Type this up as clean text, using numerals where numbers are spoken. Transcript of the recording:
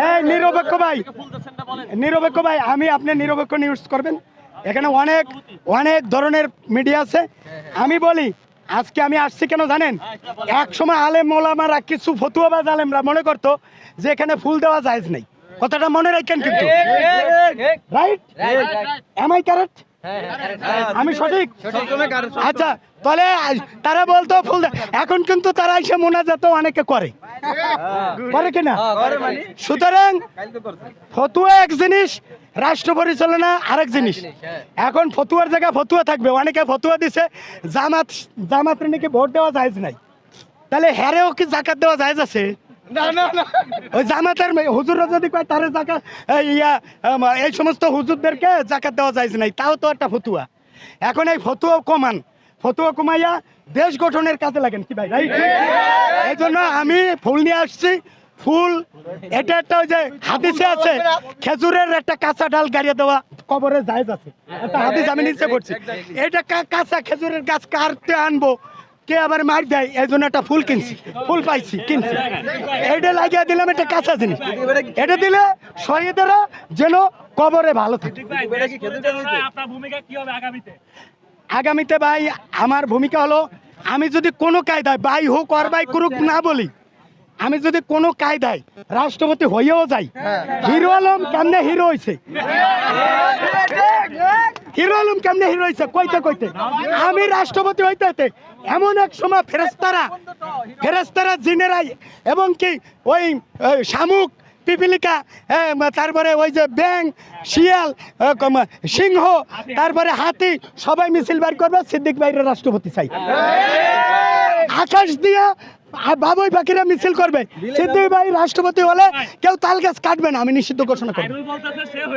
এই নিরপেক্ষ ভাই আমি আপনি নিরপেক্ষ নিউজ করবেন। এখানে অনেক অনেক ধরনের মিডিয়া আছে। আমি বলি আজকে আমি আসছি কেন জানেন? এক সময় আলেম ওলামারা কিছু ফতুয়াবাজ আলেমরা মনে করতো যে এখানে ফুল দেওয়া জায়েজ নেই। কথাটা মনে রাখেন কিন্তু, রাইট? M I correct? আমি সঠিক? আচ্ছা, তাহলে তারা বলতো ফুল এখন কিন্তু তারা এসে মোনাজাত অনেকে করে কিনা? সুতরাং ফতুয়া এক জিনিস, রাষ্ট্র পরিচালনা আরেক জিনিস। এখন ফতুয়ার জায়গায় ফতুয়া থাকবে। অনেকে ফতুয়া দিছে জামাতের নাকি ভোট দেওয়া জায়েজ নাই। তাহলে হ্যারেও কি জাকাত দেওয়া জায়েজ আছে? ওই জামাতের হুজুররা যদি কয় তারে জাকাত এই সমস্ত হুজুরদেরকে জাকাত দেওয়া জায়েজ নাই, তাও তো একটা ফতুয়া। এখন এই ফতুয়া কমাইয়া দেশ গঠনের কাজে লাগেন কি ভাই, রাইট? এই জন্য আমি ফুল নিয়ে আসছি। ফুল এটা একটা ওই যে হাদিসে আছে, খেজুরের একটা কাঁচা ডাল গাড়িয়ে দেওয়া কবরে জায়েজ আছে, একটা হাদিস আমি নিচে পড়ছি। এটা কাঁচা খেজুরের গাছ কাটতে আনবো, কে আবার মার দেয়, এই জন্য একটা ফুল কিনছি, ফুল পাইছি কিনছি, এটা লাগিয়ে দিলাম। একটা কাঁচা জিনিস, এটা দিলে শহীদেরা যেন কবরে ভালো থাকে। আগামীতে ভাই আমার ভূমিকা হলো, আমি যদি কোনো কায়দায় ভাই হোক আর ভাই করুক না বলি, আমি যদি কোনো কায়দায় রাষ্ট্রপতি হয়েও যাই, হিরো আলম কেমনে হিরো হয়েছে, কইতে আমি রাষ্ট্রপতি হইতে এমন এক সময় ফেরেস্তারা জিনেরাই এবং কি ওই শামুক পিপিলিকা, তারপরে ওই যে ব্যাং, শিয়াল, সিংহ, তারপরে হাতি সবাই মিছিল বার করবে, সিদ্দিক ভাইয়ের রাষ্ট্রপতি চাই। আকাশ দিয়া বাবুই পাখিরা মিছিল করবে, সিদ্দিক ভাই রাষ্ট্রপতি হলে কেউ তাল গাছ কাটবে না, আমি নিষিদ্ধ ঘোষণা করব।